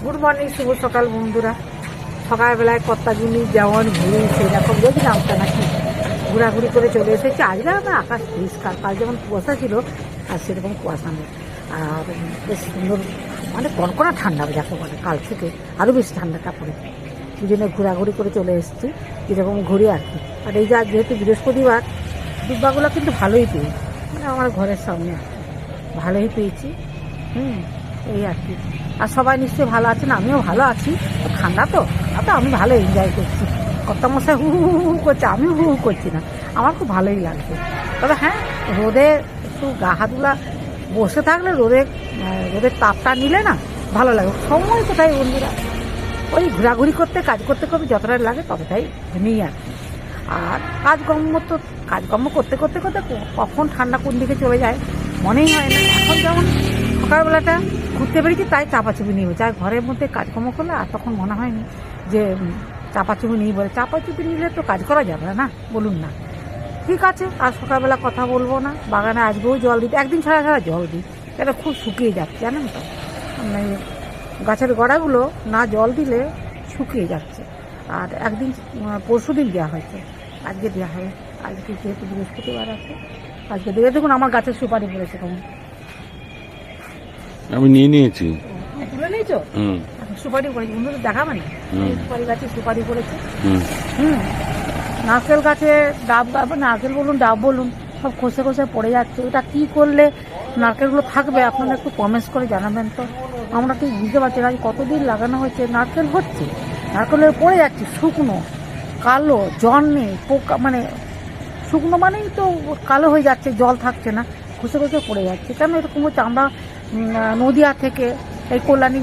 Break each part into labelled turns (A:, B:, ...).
A: Good morning, শুভ সকাল বন্ধুরা। সকালবেলায় কর্তাগুলি যেমন ঘুরে সেরকম দেখলাম তা নাকি ঘোরাঘুরি করে চলে এসেছি। আজকে আমার আকাশ পরিষ্কার, কাল যেমন কুয়াশা ছিল আর সেরকম কুয়াশা নেই। আর বেশ সুন্দর, মানে কনকনা ঠান্ডা যাকে বলে, কাল থেকে আরও বেশি ঠান্ডাটা পড়েছে। এই জন্য ঘোরাঘুরি করে চলে এসেছি, যেরকম ঘুরি আর কি। আর এই যে যেহেতু বৃহস্পতিবার, দুব্বাগুলো কিন্তু ভালোই পেয়েছি, মানে আমার ঘরের সামনে আর কি ভালোই পেয়েছি। এই আর কি। আর সবাই নিশ্চয়ই ভালো আছেন, আমিও ভালো আছি। ঠান্ডা তো আমি ভালো এনজয় করছি। কর্তামশাই হু হু হু করছে, আমি হু হু করছি না, আমার খুব ভালোই লাগছে। তবে হ্যাঁ, রোদে একটু গা হাতগুলা বসে থাকলে রোদের তাপটা নিলে না ভালো লাগে। সময় কোথায় বন্ধুরা, ওই ঘোরাঘুরি করতে কাজ করতে করতে যতটা লাগে ততটাই নেই আর কি। আর কাজকর্ম করতে করতে করতে কখন ঠান্ডা কোন দিকে চলে যায় মনেই হয় না। এখন যেমন সকালবেলাটা ঘুরতে বেরিয়েছি, তাই চাপাচুপি নিয়ে যায় ঘরের মধ্যে কাজকর্ম করলে, আর তখন মনে হয়নি যে চাপাচুপি নিয়ে বলে। চাপাচুপি নিলে তো কাজ করা যাবে না, বলুন না। ঠিক আছে, আর সকালবেলা কথা বলবো না। বাগানে আজকেও জল দিতে একদিন ছাড়া ছাড়া জল দিই, এটা খুব শুকিয়ে যাচ্ছে জানেন তো। মানে গাছের গোড়াগুলো না জল দিলে শুকিয়ে যাচ্ছে। আর একদিন পরশুদিন দেওয়া হয়েছে, আজকে দেওয়া হবে। আজকে যেহেতু বৃহস্পতিবার আছে, আজকে দেবে। দেখুন আমার গাছের সুপারি পড়েছে কেমন,
B: আমি নিয়ে নিয়েছি।
A: তুলে নিয়েছো? সুপারি পড়েছে বন্ধু, দেখাবেন? সুপারি গাছে সুপারি পড়েছে। নারকেল গাছে ডাব, নারকেল বলুন ডাব বলুন, সব খসে খসে পড়ে যাচ্ছে। ওটা কি করলে নারকেলগুলো থাকবে আপনারা একটু কমেন্টস করে জানাবেন তো। আমরা ঠিক বুঝতে পারছি না, কতদিন লাগানো হয়েছে, নারকেল হচ্ছে, নারকেলের পড়ে যাচ্ছে শুকনো কালো, জল নেই, পোকা, মানে শুকনো মানেই তো কালো হয়ে যাচ্ছে, জল থাকছে না, খসে খসে পড়ে যাচ্ছে। কেন এরকম হচ্ছে? আমরা নদিয়া থেকে এই কল্যাণী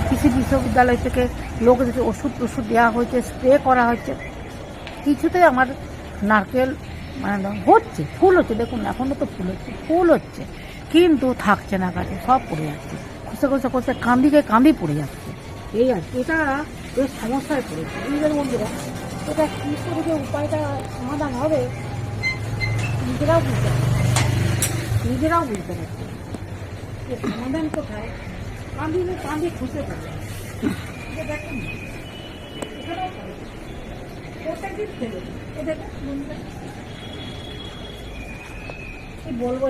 A: কৃষি বিশ্ববিদ্যালয় থেকে লোকদেরকে ওষুধ দেওয়া হয়েছে, স্প্রে করা হচ্ছে, কিছুতেই আমার নারকেল মানে হচ্ছে, ফুল হচ্ছে। দেখুন এখনও তো ফুল হচ্ছে, কিন্তু থাকছে না গাছে, সব পড়ে যাচ্ছে, খসে খসে খসে কান্দি পড়ে যাচ্ছে। এই আর কি, এটা বেশ সমস্যায় পড়েছে নিজের বন্ধুরা। এটা কী করে যে উপায়টা সমাধান হবে নিজেরাও বুঝতে পারছে সমাধান কোথায়। কান্দি খুঁজে পাবে। দেখুন এখানেও প্রত্যেকদিন ফেলে কি বলবো,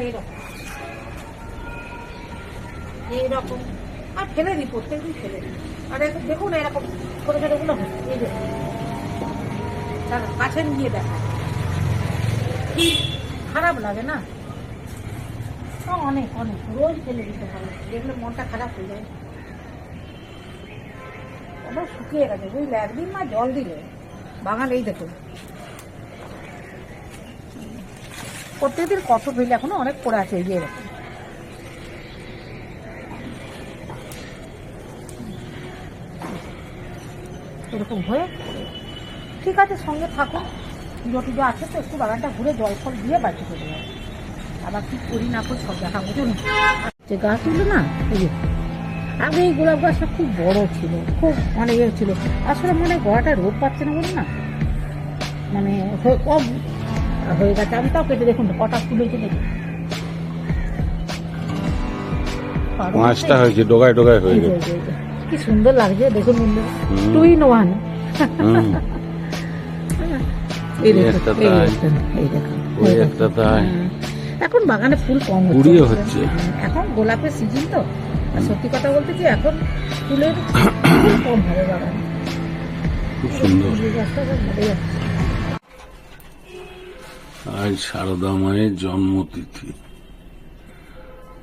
A: এইরকম আর ফেলে দিই, প্রত্যেকদিন ফেলে দিই। আর দেখুন এরকম ছোটো ছোটোগুলো হচ্ছে, এই দেখুন কাছে নিয়ে দেখা, খারাপ লাগে না? অনেক রোজ ফেলে দিতে হবে, দেখলে মনটা খারাপ হয়ে যায়। ওটা শুকিয়ে গেছে বুঝলে, একদিন না জল দিলে বাগান। এই দেখুন প্রত্যেকদিন কত ফেলে, এখনো অনেক পড়ে আছে। এই যে এরকম হয়ে, ঠিক আছে সঙ্গে থাকুন, পুজো আছে তো, একটু বাগানটা ঘুরে জল ফল দিয়ে বাড়ি চলে যাবে। আবার কি করি না করি সব দেখা বুঝুন। যে গাছগুলো না, এই যে আগে এই গোলাপ গাছটা খুব বড় ছিল, খুব মানে ইয়ে ছিল, আসলে মানে গোড়াটা রোদ পাচ্ছে না বলুন না, মানে কম হয়ে গেছে। আমি তাও কেটে দেখুন কটা ফুল হয়েছে দেখুন,
B: পাঁচটা হয়েছে, ডোগায় হয়ে গেছে।
A: কি সুন্দর লাগছে দেখুন বন্ধু, 2 in 1। এখন বাগানে ফুল কম হচ্ছে, এখন গোলাপের সিজন তো। সত্যি কথা বলতে কি, এখন ফুলের কম হবে বাগানে।
B: খুব সুন্দর। আজ সারদা মায়ের জন্মতিথি,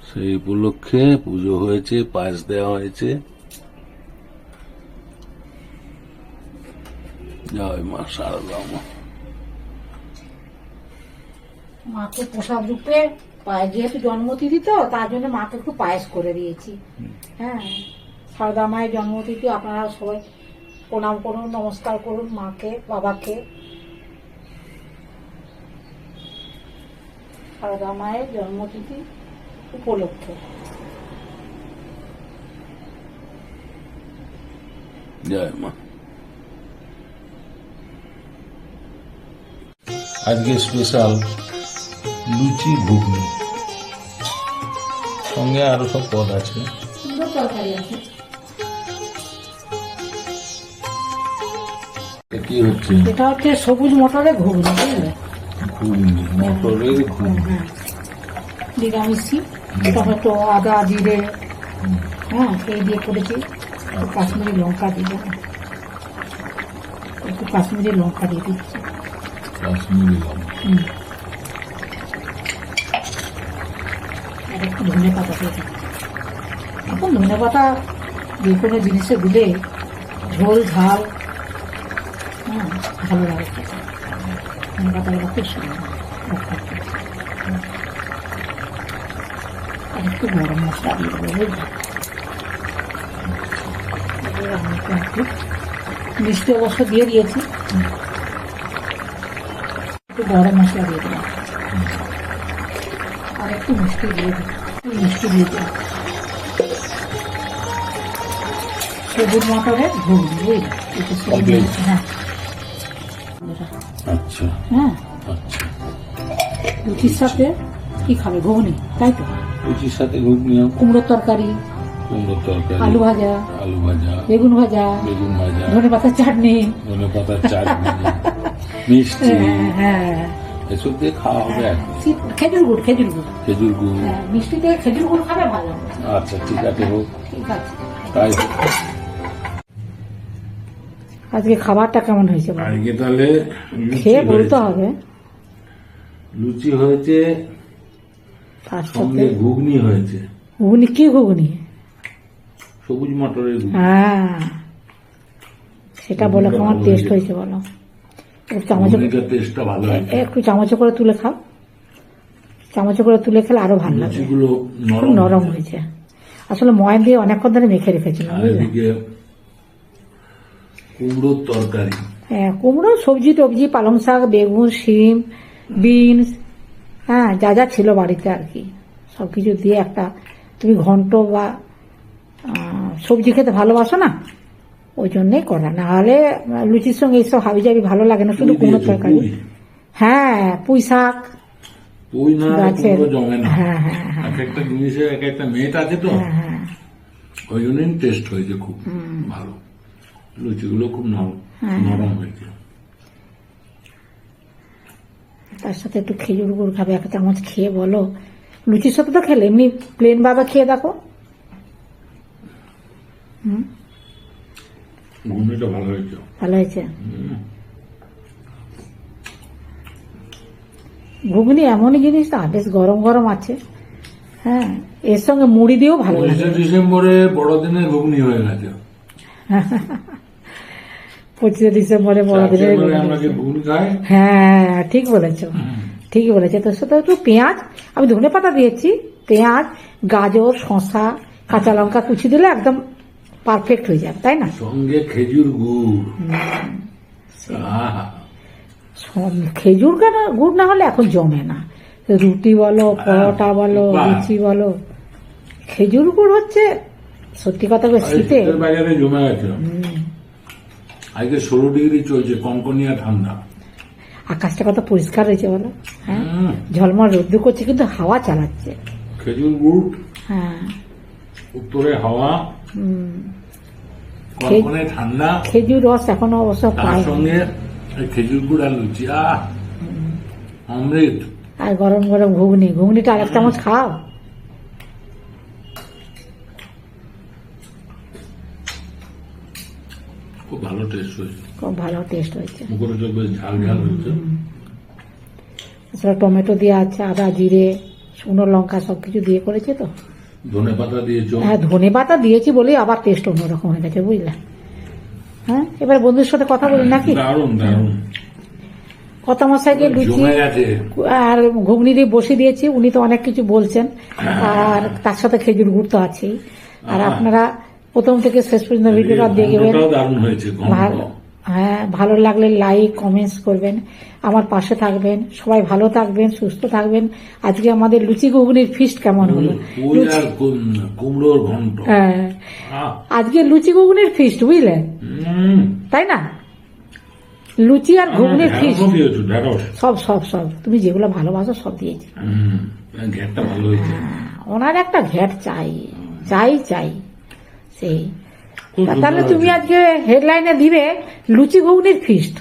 B: সেই উপলক্ষে পুজো হয়েছে, পায়েস দেওয়া হয়েছে। জয় মা সারদা মা।
A: মাকে প্রসাদ রূপে যেহেতু জন্মতিথি তো, তার জন্য মাকে একটু পায়েস করে দিয়েছি। হ্যাঁ, সারদা মায়ের জন্মতিথি, আপনারা সবাই প্রণাম করুন, নমস্কার করুন মাকে, বাবাকে। সারদা মায়ের জন্মতিথি উপলক্ষে
B: জয় মা। আজকে স্পেশাল লুচি ঘুগনি, সঙ্গে আরো সব পদ আছে।
A: সুন্দর তরকারি আছে।
C: কি হচ্ছে?
A: এটা হচ্ছে সবুজ মটরের ঘুগনি, বুঝলে?
C: ঘুগনি, মটরের ঘুগনি।
A: হ্যাঁ, নিরামিষি, টমেটো, আদা, জিরে, হ্যাঁ এই দিয়ে করেছি। একটু কাশ্মীরি লঙ্কা দিব, একটু কাশ্মীরি লঙ্কা দিয়ে দিচ্ছি।
C: কাশ্মীরি লঙ্কা।
A: আর একটু ধনে পাতা দিয়ে দিচ্ছি। এখন ধনে পাতা যে কোনো জিনিসে দিলে ঝোল ঝাল, হ্যাঁ ভালো লাগে খেতে। ধনে পাতাগুলো খুব সুন্দর। আর একটু গরম মশলা দিয়ে দেবো, বুঝলি? মিষ্টি অবশ্য দিয়ে দিয়েছি, একটু গরম মশলা দিয়ে দিলাম, আর একটু মিষ্টি দিয়ে দিই, মিষ্টি দিয়ে দিলাম। সবুজ মটরের ঘুগনি, বুঝলি? একটু সবুজ
C: Complete.
A: হ্যাঁ
C: আচ্ছা
A: হ্যাঁ।
C: আচ্ছা।
A: রুটির সাথে কি খাবে? ঘুগনি, তাই তো?
C: রুটির সাথে ঘুগনি,
A: কুমড়োর তরকারি,
C: কুমড়োর তরকারি,
A: আলু ভাজা,
C: আলু ভাজা,
A: বেগুন ভাজা,
C: বেগুন ভাজা,
A: ধনে পাতার চাটনি,
C: ধনে পাতার চাটনি, মিষ্টি,
A: হ্যাঁ
C: এসব দিয়ে খাওয়া হবে এখন।
A: খেজুর গুড়, খেজুর গুড়,
C: খেজুর গুড়।
A: হ্যাঁ মিষ্টি দিয়ে খেজুর গুড় খাবে ভালো।
C: আচ্ছা ঠিক আছে, হোক
A: ঠিক আছে।
C: তাই হোক।
A: আজকে খাবারটা কেমন হয়েছে বলো?
C: আজকে তাহলে লুচি
A: খেয়ে বলতে
C: হয়েছে।
A: হবে।
C: লুচি হয়েছে,
A: তার
C: সঙ্গে
A: সাথে
C: ঘুগনি হয়েছে,
A: ঘুগনি, কি ঘুগনি?
C: সবুজ মটরের ঘুগনি।
A: হ্যাঁ সেটা বলো,
C: ঘুগনিটা
A: কেমন
C: ভালো
A: টেস্ট
C: হয়েছে।
A: হয়েছে বলো? একটু চামচে,
C: ঘুগনিটার টেস্টটা ভালো হয়েছে।
A: একটু চামচে করে তুলে খাও, চামচে করে তুলে খেলে আরো ভালো লাগবে।
C: লুচিগুলো
A: খুব নরম হয়েছে। আসলে ময়ন দিয়ে অনেকক্ষণ ধরে মেখে রেখেছিলাম,
C: আর
A: বুঝলে?
C: এদিকে কুমড়োর তরকারি।
A: হ্যাঁ কুমড়ো, সবজি টবজি, পালং শাক, বেগুন, শিম, বিনস, হ্যাঁ যা যা ছিল বাড়িতে আর কি সবকিছু দিয়ে একটা, তুমি ঘন্ট বা সবজি খেতে ভালোবাসো না, ওই জন্যই করা। না হলে লুচির সঙ্গে এইসব হাবি জাবি ভালো লাগে না, শুধু
C: পুঁই
A: কুমড়োর
C: দিয়েছো,
A: তরকারি।
C: পুঁই?
A: হ্যাঁ পুঁই শাক
C: ওই না
A: গাছের,
C: কুমড়ো জমে না।
A: হ্যাঁ হ্যাঁ হ্যাঁ
C: এক একটা জিনিসের এক একটা মেট আছে তো,
A: হ্যাঁ হ্যাঁ।
C: ওই জন্যই টেস্ট হয়েছে খুব ভালো। লুচিগুলো খুব নরম হয়েছে।
A: তার সাথে একটু খেজুর গুড় খাবে, এক চামচ খেয়ে বলো। লুচির সাথে তো খেলে, এমনি প্লেন ভাবে খেয়ে দেখো।
C: ঘুগনিটা ভালো হয়েছে।
A: ভালো হয়েছে। ঘুগনি এমনই জিনিস না, বেশ গরম গরম আছে, হ্যাঁ এর সঙ্গে মুড়ি দিয়েও ভালো লাগে।
C: 25শে ডিসেম্বরে বড়দিনে ঘুগনি হয়ে গেছে।
A: 25শে ডিসেম্বরে বড়দিনের
C: সেপ্টেম্বরে আমরা যে ঘুগনি খাই,
A: হ্যাঁ ঠিক বলেছো, ঠিকই বলেছে। তোর সাথে একটু পেঁয়াজ, আমি ধনে পাতা দিয়েছি, পেঁয়াজ, গাজর, শসা, কাঁচা লঙ্কা কুচি দিলে একদম পারফেক্ট হয়ে যাবে, তাই না?
C: সঙ্গে খেজুর গুড়। আহা,
A: খেজুর গুড় না হলে এখন জমে না। রুটি বলো, পরোটা বলো,
C: বাহ।
A: লুচি বলো, খেজুর গুড় হচ্ছে সত্যি কথা বলে শীতে।
C: শীতের বাজারে জমে গেছে। আজকে 16 ডিগ্রি চলছে, কনকনিয়া ঠান্ডা।
A: আকাশটা কত পরিষ্কার হয়েছে বলো, হ্যাঁ
C: হুম,
A: ঝলমল রোদ্দুর করছে কিন্তু হাওয়া চালাচ্ছে।
C: খেজুর গুড়,
A: হ্যাঁ
C: উত্তরে হাওয়া, কনকনে ঠান্ডা,
A: খেজুর রস এখনো অবশ্য
C: তার
A: পাই
C: সঙ্গে এই খেজুর গুড় আর লুচি, আহ অমৃত।
A: আর গরম গরম ঘুগনি, ঘুগনিটা আর এক চামচ খাও।
C: খুব ভালো টেস্ট হয়েছে,
A: খুব ভালো টেস্ট হয়েছে।
C: মুখে তো বেশ ঝাল ঝাল হয়েছে।
A: এছাড়া টমেটো দিয়ে আছে, আদা জিরে শুকনো লঙ্কা সবকিছু দিয়ে করেছে তো।
C: ধনে পাতা দিয়েছো।
A: হ্যাঁ ধনে পাতা দিয়েছি বলেই আবার টেস্ট অন্যরকম হয়ে গেছে, বুঝলে? হ্যাঁ এবার বন্ধুর সাথে কথা বলি নাকি?
C: দারুণ দারুণ,
A: কত মশাইকে লুচি
C: জমে গেছে।
A: আর ঘুগনি দিয়ে বসে দিয়েছি, উনি তো অনেক কিছু বলছেন, আর তার সাথে খেজুর গুড় তো আছেই। আর আপনারা প্রথম থেকে শেষ পর্যন্ত ভিডিওটা দেখবেন।
C: ঘন্টটাও দারুণ হয়েছে,
A: ভালো,
C: ঘন্ট।
A: হ্যাঁ ভালো লাগলে লাইক কমেন্টস করবেন, আমার পাশে থাকবেন। সবাই ভালো থাকবেন, সুস্থ থাকবেন। আজকে আমাদের লুচি ঘুগনির ফিস্ট কেমন হলো?
C: ওই আর কুমড়োর ঘন্ট।
A: হ্যাঁ
C: আহ,
A: আজকে লুচি ঘুগনির ফিস্ট, বুঝলেন?
C: হুম।
A: তাই না? লুচি আর ঘুগনির ফিস্ট,
C: ঢেঁড়সও দিয়েছো, ঢেঁড়স।
A: সব সব সব তুমি যেগুলো ভালোবাসো সব দিয়েছি।
C: ঘেরটা ভালো হয়েছে।
A: ওনার একটা ঘ্যাট চাই চাই চাই, সেই
C: খুব সুন্দর
A: তাহলে তুমি
C: হয়েছে।
A: আজকে হেডলাইনে দিবে লুচি ঘুগনির ফিস্ট,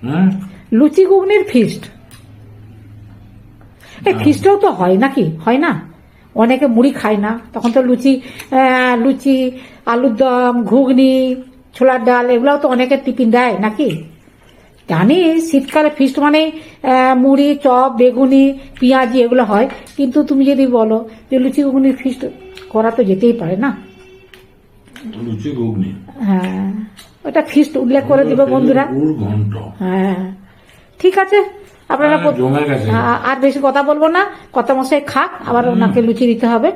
C: হ্যাঁ
A: লুচি ঘুগনির ফিস্ট। এই ফিস্টও তো হয় নাকি, হয় না? অনেকে মুড়ি খায় না, তখন তো লুচি, লুচি, আলুর দম, ঘুগনি, ছোলার ডাল, এগুলাও তো অনেকে টিফিন দেয় নাকি? জানি শীতকালে ফিস্ট মানে মুড়ি, চপ, বেগুনি, পেঁয়াজি এগুলো হয়, কিন্তু তুমি যদি বলো যে লুচি ঘুগনির ফিস্ট করা তো যেতেই পারে না।
C: লুচি ঘুগনি
A: হ্যাঁ, ওটা ফিস্ট উল্লেখ করে দিবে বন্ধুরা।
C: গুড় ঘন্ট
A: হ্যাঁ, ঠিক আছে, আপনারা
C: জমে গেছে।
A: আর বেশি কথা বলবো না, কথা মশাই খাক, আবার ওনাকে লুচি দিতে হবে।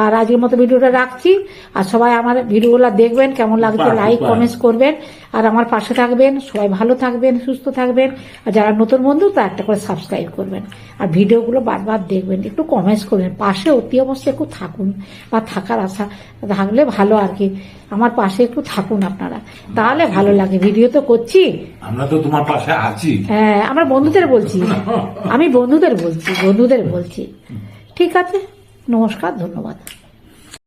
A: আর আজকের মতো ভিডিওটা রাখছি। আর সবাই আমার ভিডিওগুলো দেখবেন, কেমন লাগছে লাইক কমেন্টস করবেন, আর আমার পাশে থাকবেন। সবাই ভালো থাকবেন, সুস্থ থাকবেন, আর যারা নতুন বন্ধু তা একটা করে সাবস্ক্রাইব করবেন, আর ভিডিওগুলো বারবার দেখবেন, একটু কমেন্টস করবেন, পাশে অতি অবশ্যই একটু থাকুন, বা থাকার আশা থাকলে ভালো আর কি, আমার পাশে একটু থাকুন আপনারা, তাহলে ভালো লাগে। ভিডিও তো করছি,
C: আমরা তো তোমার পাশে আছি।
A: হ্যাঁ, আমার বন্ধুদের বলছি, আমি বন্ধুদের বলছি। ঠিক আছে, নমস্কার, ধন্যবাদ।